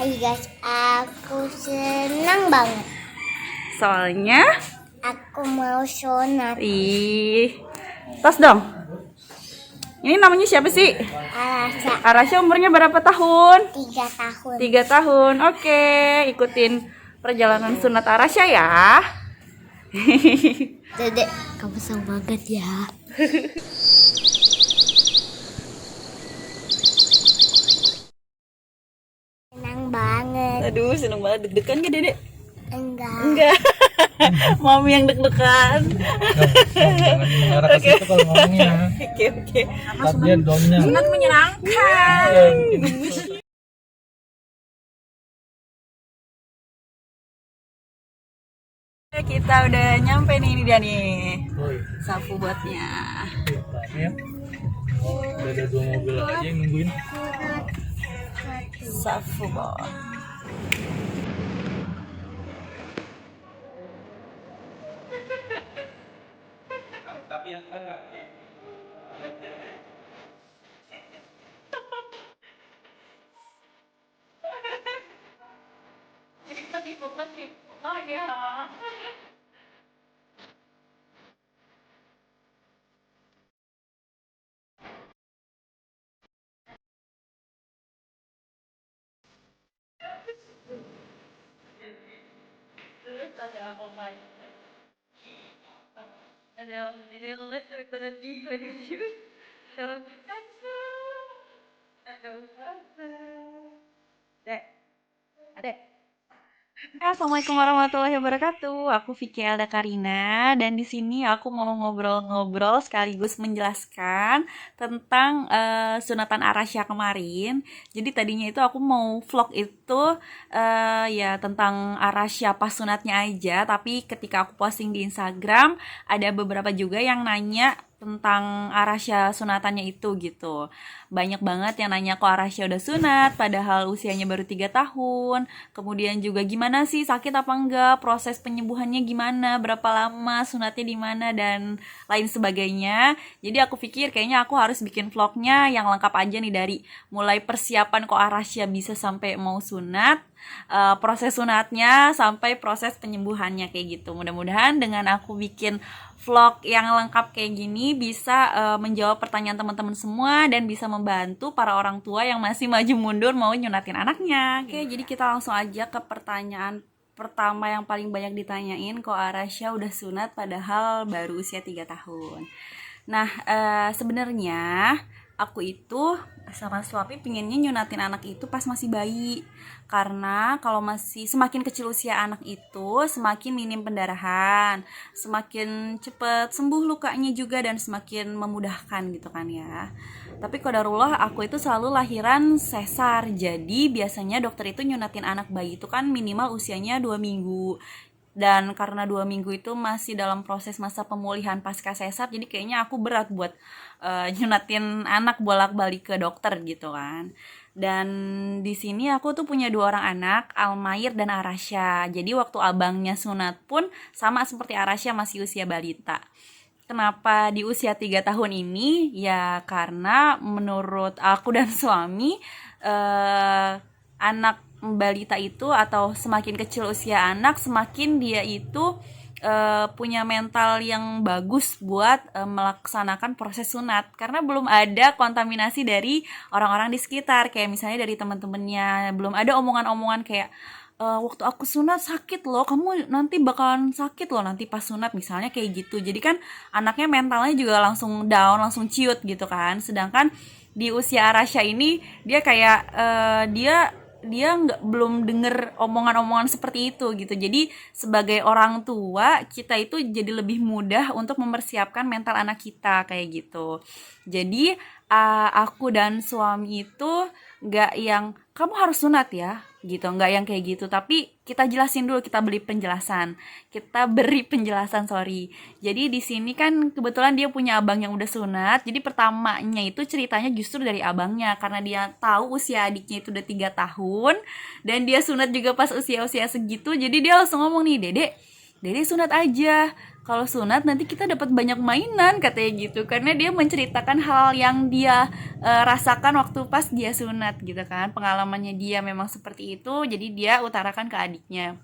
Guys, aku senang banget. Soalnya Aku mau sunat. tos dong. Ini namanya siapa sih? Arasha Arasha umurnya berapa tahun? 3 tahun. 3 tahun. Oke, ikutin perjalanan sunat Arasha ya. Dedek, kamu semangat ya. Senang banget. Aduh, seneng banget. Deg-degan gak, Dedek? Enggak. Enggak. Mami yang deg-degan. Jangan mengarah ke situ kalau ngomongnya. Oke. Latihan domnya. Sunat menyenangkan. Iya, bikin Kita udah nyampe nih, ini dia nih. Woi, Sapu buatnya. rame ya. Udah ada 2 mobil aja yang nungguin. Sapu buat. Assalamualaikum warahmatullahi wabarakatuh. Aku Vicky Elda Karina dan di sini aku mau ngobrol-ngobrol sekaligus menjelaskan tentang sunatan Arasha kemarin. Jadi tadinya itu aku mau vlog itu ya tentang Arasha pas sunatnya aja, tapi ketika aku posting di Instagram ada beberapa juga yang nanya tentang Arasha sunatannya itu gitu. Banyak banget yang nanya kok Arasha udah sunat padahal usianya baru 3 tahun. Kemudian juga gimana sih, sakit apa enggak, proses penyembuhannya gimana, berapa lama, sunatnya di mana dan lain sebagainya. Jadi aku pikir kayaknya aku harus bikin vlognya yang lengkap aja nih, dari mulai persiapan kok Arasha bisa sampai mau sunat, proses sunatnya sampai proses penyembuhannya kayak gitu. Mudah-mudahan dengan aku bikin vlog yang lengkap kayak gini bisa menjawab pertanyaan teman-teman semua dan bisa membantu para orang tua yang masih maju mundur mau nyunatin anaknya. Oke, jadi kita langsung aja ke pertanyaan pertama yang paling banyak ditanyain, kok Arasha udah sunat padahal baru usia 3 tahun. Nah, sebenarnya aku itu sama suami pinginnya nyunatin anak itu pas masih bayi. Karena kalau masih semakin kecil usia anak itu, semakin minim pendarahan, semakin cepet sembuh lukanya juga dan semakin memudahkan gitu kan ya. Tapi qadarullah aku itu selalu lahiran sesar. Jadi biasanya dokter itu nyunatin anak bayi itu kan minimal usianya 2 minggu. Dan karena 2 minggu itu masih dalam proses masa pemulihan pasca sesar, jadi kayaknya aku berat buat nyunatin anak bolak-balik ke dokter gitu kan. Dan di sini aku tuh punya 2 orang anak, Almair dan Arasha. Jadi waktu abangnya sunat pun sama seperti Arasha, masih usia balita. Kenapa di usia 3 tahun ini? Ya karena menurut aku dan suami, anak balita itu atau semakin kecil usia anak, semakin dia itu punya mental yang bagus buat melaksanakan proses sunat, karena belum ada kontaminasi dari orang-orang di sekitar, kayak misalnya dari teman-temannya, belum ada omongan-omongan kayak waktu aku sunat sakit loh, kamu nanti bakalan sakit loh nanti pas sunat, misalnya kayak gitu. Jadi kan anaknya mentalnya juga langsung down, langsung ciut gitu kan. Sedangkan di usia Arasha ini dia kayak dia belum denger omongan-omongan seperti itu gitu. Jadi sebagai orang tua kita itu jadi lebih mudah untuk mempersiapkan mental anak kita kayak gitu. Jadi aku dan suami itu nggak yang kamu harus sunat ya gitu, nggak yang kayak gitu, tapi kita jelasin dulu, kita beri penjelasan, sorry. Jadi di sini kan kebetulan dia punya abang yang udah sunat, jadi pertamanya itu ceritanya justru dari abangnya, karena dia tahu usia adiknya itu udah 3 tahun dan dia sunat juga pas usia-usia segitu. Jadi dia langsung ngomong nih, Dede sunat aja, kalau sunat nanti kita dapat banyak mainan katanya gitu, karena dia menceritakan hal yang dia rasakan waktu pas dia sunat gitu kan, pengalamannya dia memang seperti itu, jadi dia utarakan ke adiknya.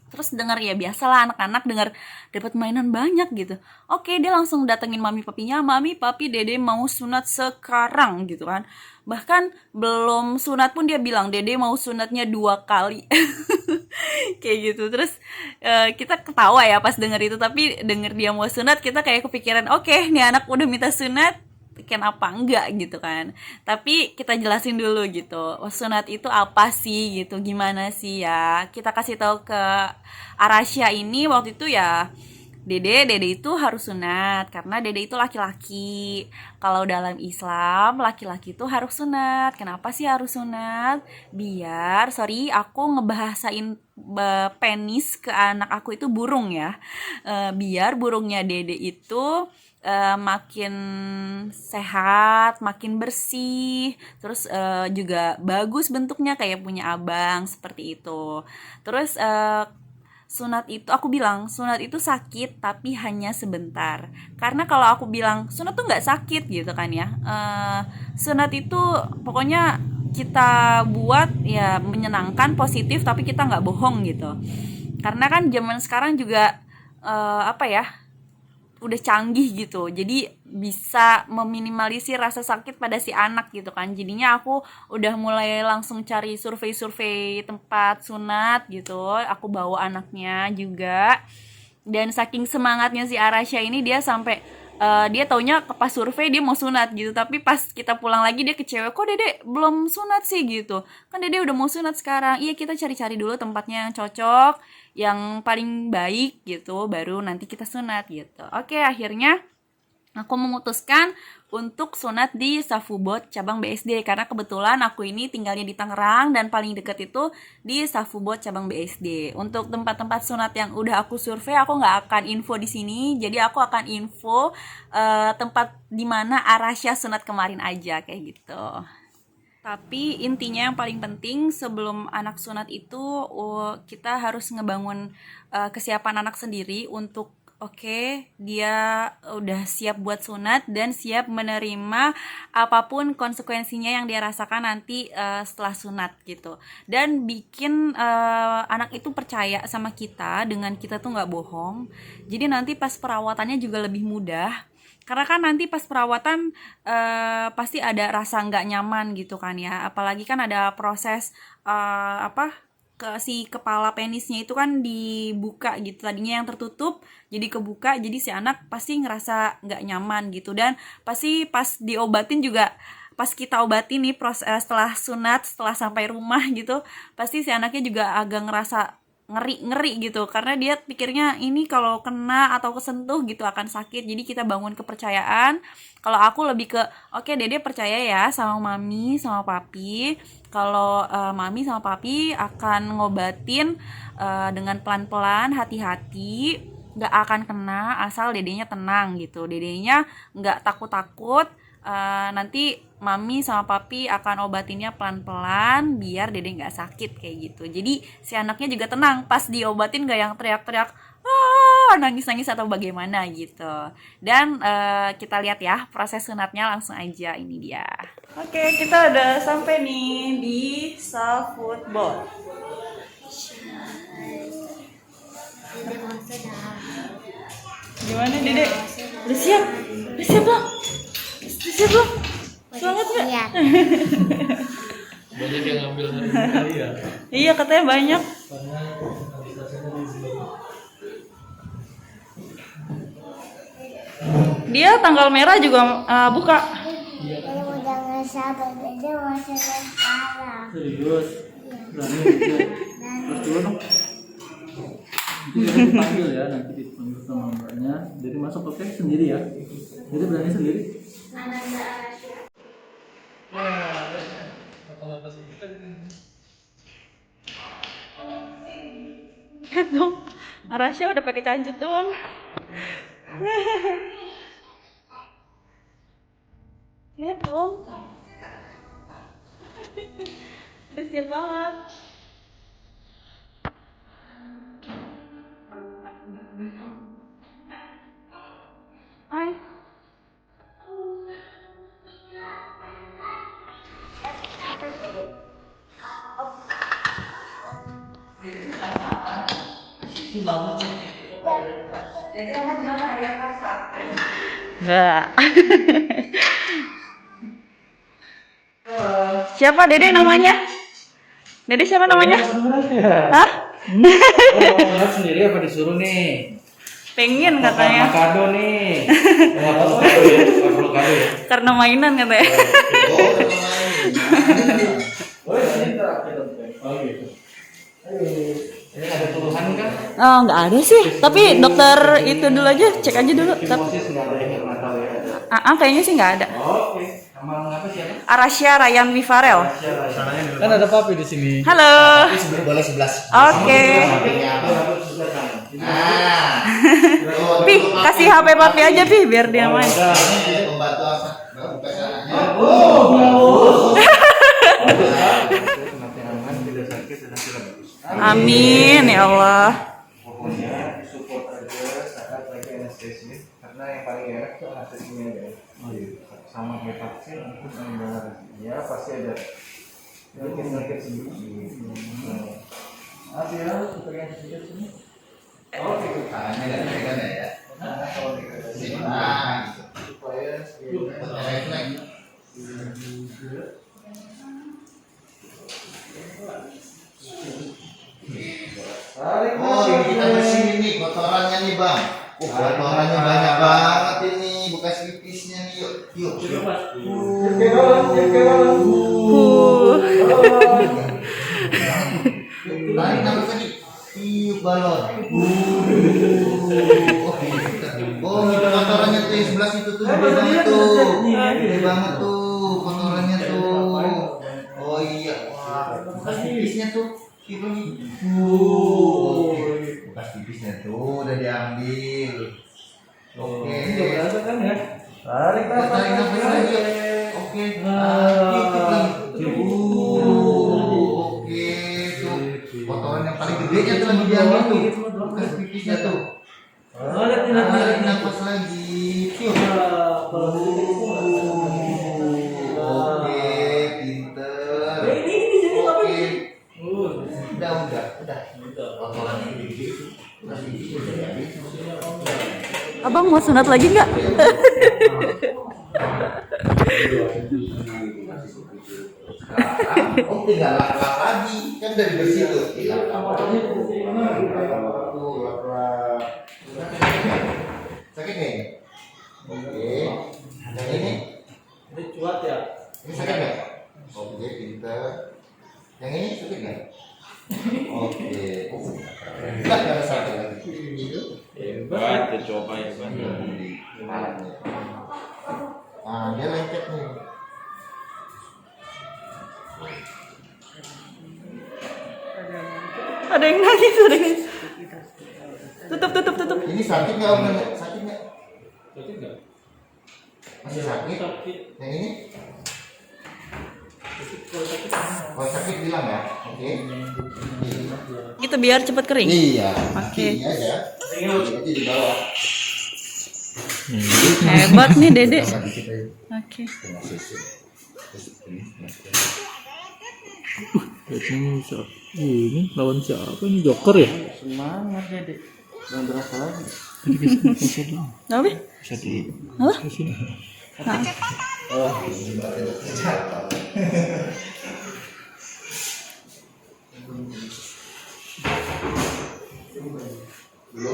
Terus dengar ya biasalah anak-anak dengar dapat mainan banyak gitu. Oke, dia langsung datengin mami papinya, mami papi dede mau sunat sekarang gitu kan. Bahkan belum sunat pun dia bilang dede mau sunatnya 2 kali. Kayak gitu. Terus kita ketawa ya pas denger itu, tapi denger dia mau sunat kita kayak kepikiran, oke, nih anak udah minta sunat, kenapa enggak gitu kan. Tapi kita jelasin dulu gitu, sunat itu apa sih gitu, gimana sih ya. Kita kasih tahu ke Arasya ini waktu itu ya, dede itu harus sunat karena dede itu laki-laki. Kalau dalam Islam laki-laki itu harus sunat. Kenapa sih harus sunat? Biar, sorry aku ngebahasain penis ke anak aku itu burung ya. Biar burungnya dede itu makin sehat, makin bersih, terus juga bagus bentuknya kayak punya abang seperti itu. Terus sunat itu aku bilang sunat itu sakit tapi hanya sebentar, karena kalau aku bilang sunat tuh nggak sakit gitu kan ya, sunat itu pokoknya kita buat ya menyenangkan, positif, tapi kita nggak bohong gitu. Karena kan zaman sekarang juga apa ya, udah canggih gitu, jadi bisa meminimalisir rasa sakit pada si anak gitu kan. Jadinya aku udah mulai langsung cari survei-survei tempat sunat gitu, aku bawa anaknya juga. Dan saking semangatnya si Arasya ini, dia sampai dia taunya pas survei dia mau sunat gitu, tapi pas kita pulang lagi dia kecewa, kok dede belum sunat sih gitu, kan dede udah mau sunat sekarang. Iya, kita cari-cari dulu tempatnya yang cocok, yang paling baik gitu, baru nanti kita sunat gitu. Oke, akhirnya aku memutuskan untuk sunat di Safubot cabang BSD, karena kebetulan aku ini tinggalnya di Tangerang dan paling deket itu di Safubot cabang BSD. Untuk tempat-tempat sunat yang udah aku survei aku nggak akan info di sini, jadi aku akan info tempat dimana Arasya sunat kemarin aja kayak gitu. Tapi intinya yang paling penting sebelum anak sunat itu kita harus ngebangun kesiapan anak sendiri untuk oke, dia udah siap buat sunat dan siap menerima apapun konsekuensinya yang dia rasakan nanti setelah sunat gitu. Dan bikin anak itu percaya sama kita dengan kita tuh nggak bohong. Jadi nanti pas perawatannya juga lebih mudah. Karena kan nanti pas perawatan pasti ada rasa nggak nyaman gitu kan ya. Apalagi kan ada proses si kepala penisnya itu kan dibuka gitu, tadinya yang tertutup jadi kebuka, jadi si anak pasti ngerasa nggak nyaman gitu. Dan pasti pas diobatin juga, pas kita obatin nih setelah sunat, setelah sampai rumah gitu, pasti si anaknya juga agak ngerasa ngeri gitu, karena dia pikirnya ini kalau kena atau kesentuh gitu akan sakit. Jadi kita bangun kepercayaan. Kalau aku lebih ke oke, dede percaya ya sama mami sama papi, kalau mami sama papi akan ngobatin dengan pelan-pelan, hati-hati, nggak akan kena asal dedenya tenang gitu, dedenya nggak takut-takut. Nanti mami sama papi akan obatinnya pelan-pelan biar dede nggak sakit kayak gitu. Jadi si anaknya juga tenang pas diobatin, nggak yang teriak-teriak nangis-nangis atau bagaimana gitu. Dan kita lihat ya proses sunatnya langsung aja, ini dia. Oke, kita udah sampai nih di Safubot. Dede mau sunat. Gimana dede? Udah siap? Udah siap belum? Udah siap belum? Semangat nggak? Siap. Banyak yang ngambil hari ini ya. Iya, katanya banyak. Karena aktivitasnya di sini. Dia tanggal merah juga buka. Dede udah nggak sabar, dede mau sunat sekarang. Serius? Berani ya? Harus dulu dong. Nanti dia dipanggil ya, nanti dipanggil sama mbaknya. Jadi masuk oke sendiri ya. Jadi berani sendiri. Lihat dong, Arasya udah pakai cancut doang. Lihat dong, udah siap banget. Enggak. Siapa Dede namanya? Dede siapa namanya? Hah? Mau sendiri apa disuruh nih? Pengen katanya. Kado nih. Nggak perlu kado ya. Karena mainan katanya. Oh gitu. Ini ada keluhan kan? Oh, nggak ada sih. Tapi dokter itu dulu aja, cek aja dulu. Hipnosis nggak ada yang nggak tahu ya. Kayaknya sih nggak ada. Oke. Nama apa siapa? Arasya Ryan Vivarel. Kan ada papi di sini. Halo. Boleh 11. Oke. Pi, kasih HP papi aja Pi, biar dia main. Pembantu apa? Amin ya Allah. Pokoknya support aja saat lagi anestesi karena yang paling enak tuh anestesinya aja. Sama kayak vaksin itu sama ya pasti ada penyakit sendiri. Apa ya? Supaya sedikit sini. Oh, itu tangannya nggak pegang ya. Kalau dikasih gitu. Supaya refleks. Oh, ini kita bersihin nih kotorannya nih bang. Kotorannya banyak banget ini bekas pipisnya nih. Yuk. Tarik nafas tadi. Tiup balon. Oh, itu kotorannya tuh yang sebelah situ tuh gede banget tuh. Gede banget tuh kotorannya tuh. Oh iya. Bekas pipisnya tuh. Bekas pipisnya tuh udah diambil. Oke. Kan ya? Tarik Nafas lagi. Oke. Oke tuh. Kotoran yang paling gedenya tuh lagi diambil tuh. Bekas pipisnya tuh. Tarik nafas lagi. Oke, pinter. Oke. Udah. Kotorannya gede. Udah diambil. Abang mau sunat lagi nggak? Oh, tinggal lap lagi kan dari bersih tuh. Sakit nih. Oke. Yang ini? Ini cuat ya. Ini sakit nggak? Oke, pinter. Yang ini sakit nggak? Oke. Nggak ada sakit lagi. Itu. Hebat, coba ya kan. Nah, dia lengket nih. Ada yang nangis. Tutup. Ini sakit nggak om? Sakit nggak? Sakit nggak? Masih sakit? Yang ini? Kalau sakit bilang ya, oke? Gitu biar cepat kering. Iya. Oke. Ini aja. Ini di bawah. Hebat nih Dede. Oke. Ini lawan siapa ini Joker ya? Semangat Dede. Jangan berasa lagi. Apa? Bisa di. Apa? Belum.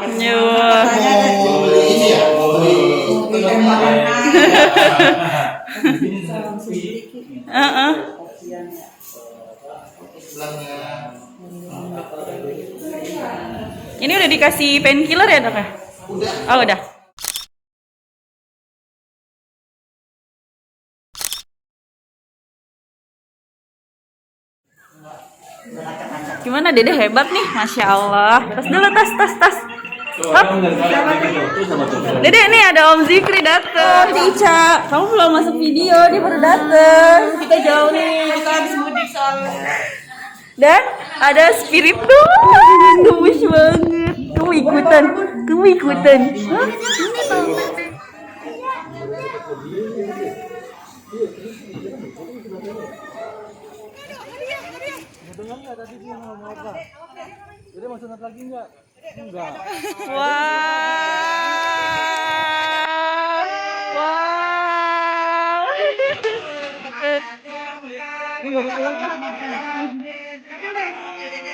Ini ya. Ini udah dikasih painkiller ya dok ya? Udah. Oh udah. Gimana Dede, hebat nih, Masya Allah. Tas dulu, tas. Hop. Dede, nih ada Om Zikri dateng. Ica, kamu belum masuk video, dia baru dateng. Kita jauh nih, kita habis mudik soalnya. Dan ada spirit tuh, gemes banget. Kamu ikutan. Hah? Dengar nggak tadi dia ngomong apa? Jadi mau sunat lagi nggak? Enggak. Wow.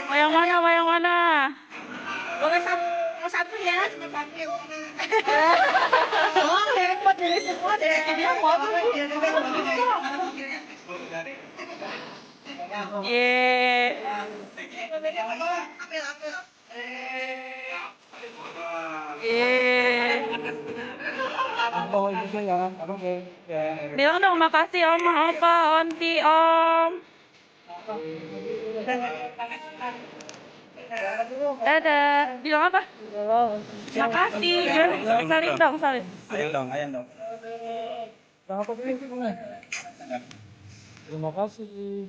Mau yang mana? Mau satu ya? Oh, repot dari semua deh. Dia mau Bilang dong makasih Om, apa Onti Om. Dadah. Bilang apa? Makasih. Salim dong. Ayo dong. Terima kasih.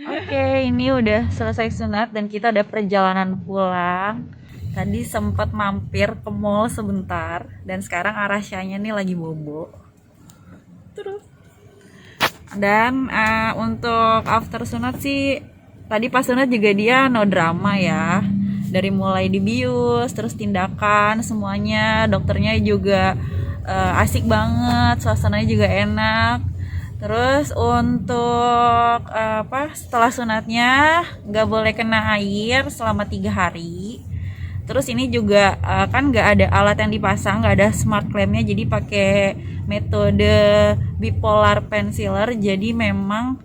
Oke, ini udah selesai sunat dan kita ada perjalanan pulang. Tadi sempat mampir ke mall sebentar dan sekarang Arasyanya nih lagi bobo. Terus. Dan untuk after sunat sih tadi pas sunat juga dia no drama ya. Dari mulai dibius, terus tindakan semuanya, dokternya juga asik banget, suasananya juga enak. Terus untuk setelah sunatnya nggak boleh kena air selama 3 hari. Terus ini juga kan nggak ada alat yang dipasang, nggak ada smart clampnya, jadi pakai metode bipolar pen sealer. Jadi memang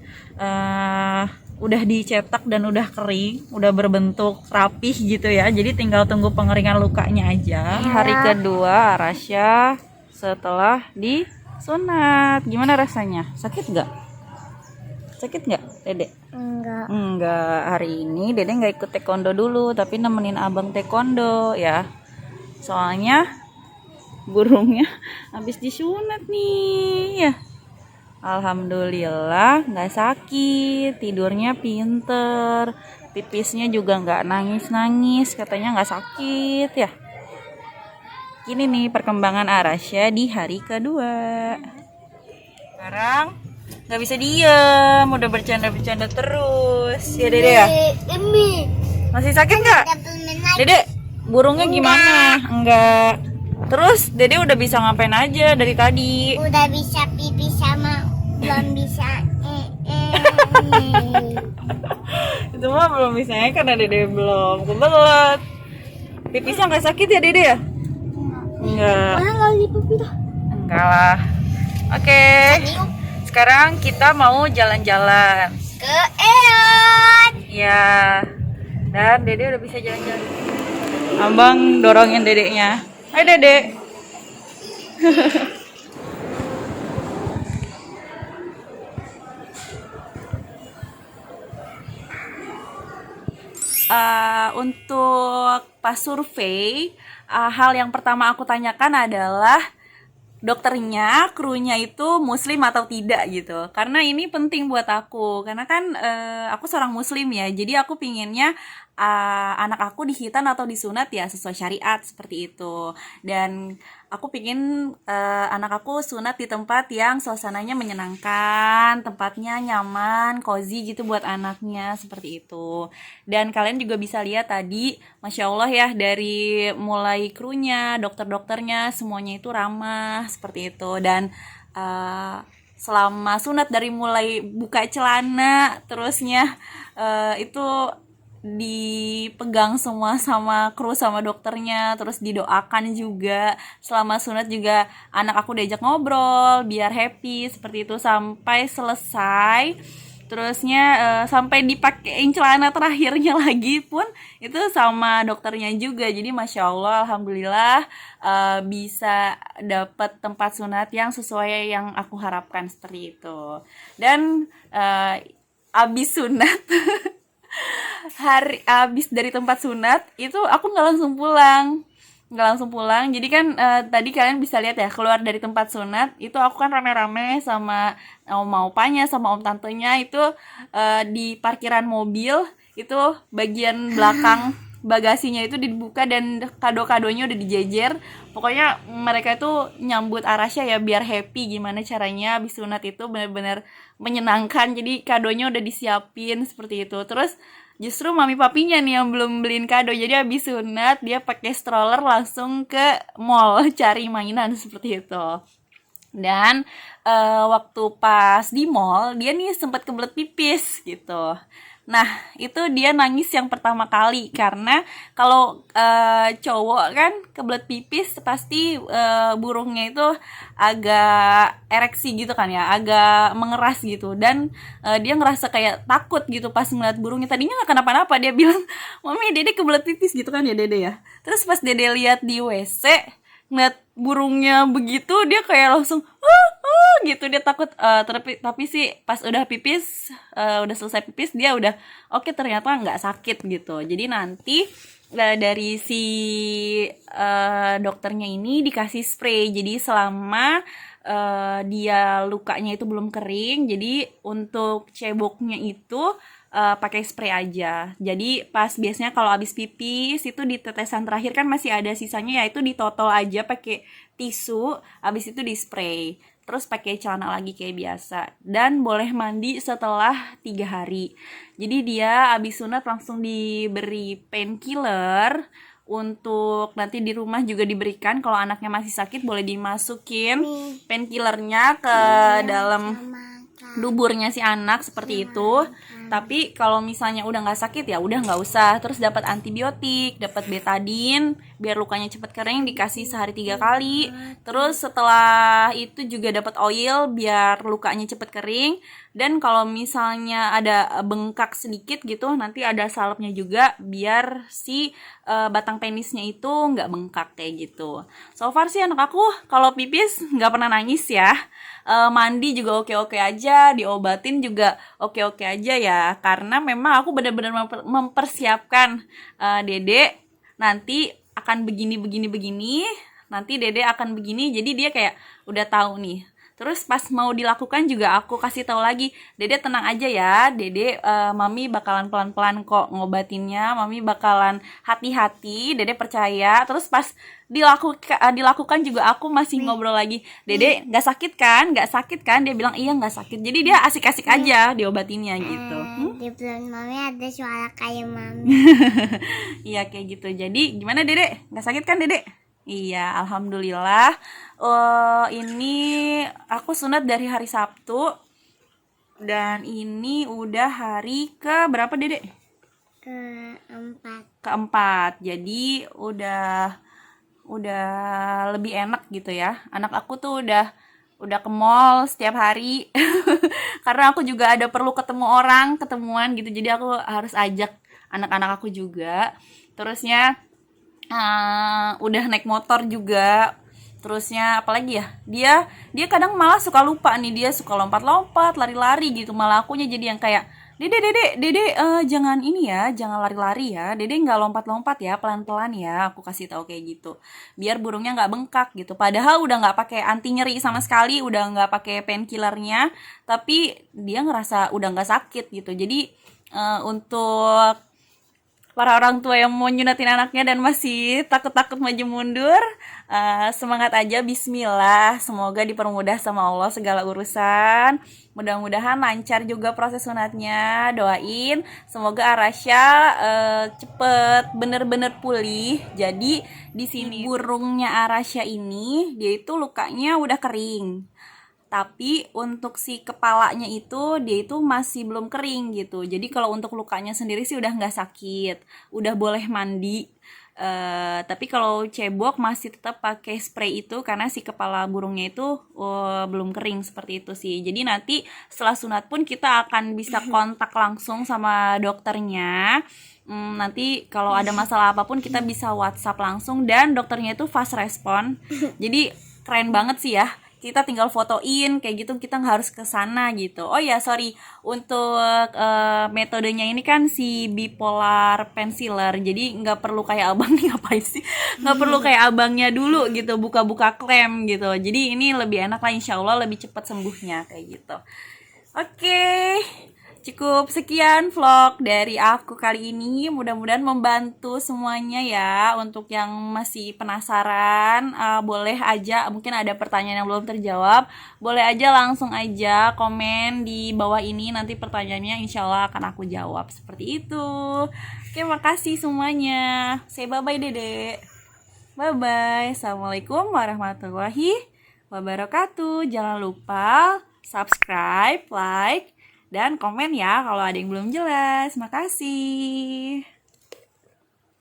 udah dicetak dan udah kering, udah berbentuk rapih gitu ya. Jadi tinggal tunggu pengeringan lukanya aja. Hari kedua Arasya setelah disunat. Gimana rasanya? Sakit nggak? Dede? Enggak. Hari ini Dede nggak ikut taekwondo dulu, tapi nemenin abang taekwondo ya. Soalnya burungnya habis disunat nih ya. Alhamdulillah nggak sakit, tidurnya pinter, pipisnya juga nggak nangis, katanya nggak sakit ya. Ini nih perkembangan Arasya di hari kedua. Sekarang nggak bisa diem, udah bercanda terus ya Dede ya. Masih sakit nggak? Dede, burungnya gimana? Enggak. Terus Dede udah bisa ngapain aja dari tadi? Udah bisa pipis sama belum bisa Itu mah belum bisanya karena Dede belum kebelet. Pipisnya nggak sakit ya Dede ya? Enggak. Enggak lah. Oke. Sekarang kita mau jalan-jalan ke Eon. ya. Dan Dede udah bisa jalan-jalan. Abang dorongin dedeknya. Hai Dede. Untuk pas survei, hal yang pertama aku tanyakan adalah dokternya, krunya itu muslim atau tidak gitu. Karena ini penting buat aku. Karena kan aku seorang muslim ya. Jadi aku pinginnya anak aku dihitan atau disunat ya sesuai syariat seperti itu. Dan aku pingin anak aku sunat di tempat yang suasananya menyenangkan, tempatnya nyaman, cozy gitu buat anaknya seperti itu. Dan kalian juga bisa lihat tadi, Masya Allah ya, dari mulai krunya, dokter-dokternya semuanya itu ramah seperti itu. Dan selama sunat dari mulai buka celana terusnya itu dipegang semua sama kru sama dokternya, terus didoakan juga. Selama sunat juga anak aku diajak ngobrol biar happy seperti itu sampai selesai. Terusnya sampai dipakein celana terakhirnya lagi pun itu sama dokternya juga. Jadi masya Allah, alhamdulillah bisa dapat tempat sunat yang sesuai yang aku harapkan seperti itu. Dan abis sunat abis dari tempat sunat itu aku nggak langsung pulang. Jadi kan tadi kalian bisa lihat ya, keluar dari tempat sunat itu aku kan rame-rame sama om opanya sama om tantenya itu di parkiran mobil itu bagian belakang bagasinya itu dibuka dan kado-kadonya udah dijejer. Pokoknya mereka itu nyambut Arasya ya biar happy gimana caranya habis sunat itu benar-benar menyenangkan. Jadi kadonya udah disiapin seperti itu. Terus justru mami papinya nih yang belum beliin kado. Jadi habis sunat dia pakai stroller langsung ke mall cari mainan seperti itu. Dan waktu pas di mall dia nih sempat kebelet pipis gitu. Nah itu dia nangis yang pertama kali karena kalau cowok kan kebelet pipis pasti burungnya itu agak ereksi gitu kan ya, agak mengeras gitu. Dan dia ngerasa kayak takut gitu pas ngeliat burungnya. Tadinya nggak kenapa-napa, dia bilang mami dede kebelet pipis gitu kan ya dede ya. Terus pas dede lihat di WC ngeliat burungnya begitu dia kayak langsung gitu, dia takut. Tapi sih pas udah pipis udah selesai pipis dia udah oke, ternyata nggak sakit gitu. Jadi nanti dari si dokternya ini dikasih spray. Jadi selama dia lukanya itu belum kering, jadi untuk ceboknya itu pakai spray aja. Jadi pas biasanya kalau habis pipis itu di tetesan terakhir kan masih ada sisanya, ya itu ditotol aja pakai tisu, habis itu di spray. Terus pakai celana lagi kayak biasa. Dan boleh mandi setelah 3 hari. Jadi dia habis sunat langsung diberi painkiller. Untuk nanti di rumah juga diberikan. Kalau anaknya masih sakit boleh dimasukin painkillernya ke dalam duburnya si anak seperti itu. Tapi kalau misalnya udah nggak sakit ya udah nggak usah. Terus dapat antibiotik, dapat betadine biar lukanya cepat kering, dikasih sehari 3 kali. Terus setelah itu juga dapat oil biar lukanya cepat kering. Dan kalau misalnya ada bengkak sedikit gitu, nanti ada salepnya juga biar si batang penisnya itu nggak bengkak kayak gitu. So far sih anak aku kalau pipis nggak pernah nangis ya. Mandi juga oke-oke aja, diobatin juga oke-oke aja ya. Karena memang aku benar-benar mempersiapkan Dede nanti akan begini, nanti Dede akan begini. Jadi dia kayak udah tahu nih. Terus pas mau dilakukan juga aku kasih tahu lagi, Dede tenang aja ya, Dede mami bakalan pelan-pelan kok ngobatinnya, mami bakalan hati-hati, Dede percaya. Terus pas dilakukan juga aku masih ngobrol lagi, Dede nggak sakit kan? Dia bilang iya nggak sakit. Jadi dia asik-asik aja diobatinnya gitu. Di belakang mami ada suara kayak mami. Iya kayak gitu. Jadi gimana Dede? Nggak sakit kan Dede? Iya, alhamdulillah. Ini aku sunat dari hari Sabtu dan ini udah hari ke berapa Dede? Keempat. Jadi udah lebih enak gitu ya. Anak aku tuh udah ke mall setiap hari karena aku juga ada perlu ketemuan gitu. Jadi aku harus ajak anak-anak aku juga. Terusnya udah naik motor juga. Terusnya apalagi ya, dia kadang malah suka lupa nih, dia suka lompat-lompat, lari-lari gitu. Malah akunya jadi yang kayak Dede, jangan ini ya, jangan lari-lari ya, Dede nggak lompat-lompat ya, pelan-pelan ya, aku kasih tahu kayak gitu, biar burungnya nggak bengkak gitu. Padahal udah nggak pakai anti nyeri sama sekali, udah nggak pakai painkillernya, tapi dia ngerasa udah nggak sakit gitu. Jadi untuk para orang tua yang mau nyunatin anaknya dan masih takut-takut maju mundur, semangat aja, bismillah. Semoga dipermudah sama Allah segala urusan. Mudah-mudahan lancar juga proses sunatnya. Doain semoga Arasya cepet bener-bener pulih. Jadi di sini burungnya Arasya ini dia itu lukanya udah kering. Tapi untuk si kepalanya itu dia itu masih belum kering gitu. Jadi kalau untuk lukanya sendiri sih udah nggak sakit, udah boleh mandi. Tapi kalau cebok masih tetap pakai spray itu karena si kepala burungnya itu belum kering seperti itu sih. Jadi nanti setelah sunat pun kita akan bisa kontak langsung sama dokternya. Nanti kalau ada masalah apapun kita bisa WhatsApp langsung dan dokternya itu fast respon. Jadi keren banget sih ya. Kita tinggal fotoin kayak gitu, kita nggak harus ke sana gitu. Oh ya, sorry, untuk metodenya ini kan si bipolar penciler, jadi nggak perlu kayak abang nih, ngapain sih, nggak perlu kayak abangnya dulu gitu buka-buka klaim gitu. Jadi ini lebih enak lah, insya Allah lebih cepat sembuhnya kayak gitu. Oke, cukup sekian vlog dari aku kali ini. Mudah-mudahan membantu semuanya ya. Untuk yang masih penasaran, boleh aja, mungkin ada pertanyaan yang belum terjawab, boleh aja langsung aja komen di bawah ini. Nanti pertanyaannya insya Allah akan aku jawab. Seperti itu. Oke, makasih semuanya. Say bye-bye Dede. Bye-bye. Assalamualaikum warahmatullahi wabarakatuh. Jangan lupa subscribe, like, dan komen ya kalau ada yang belum jelas. Makasih.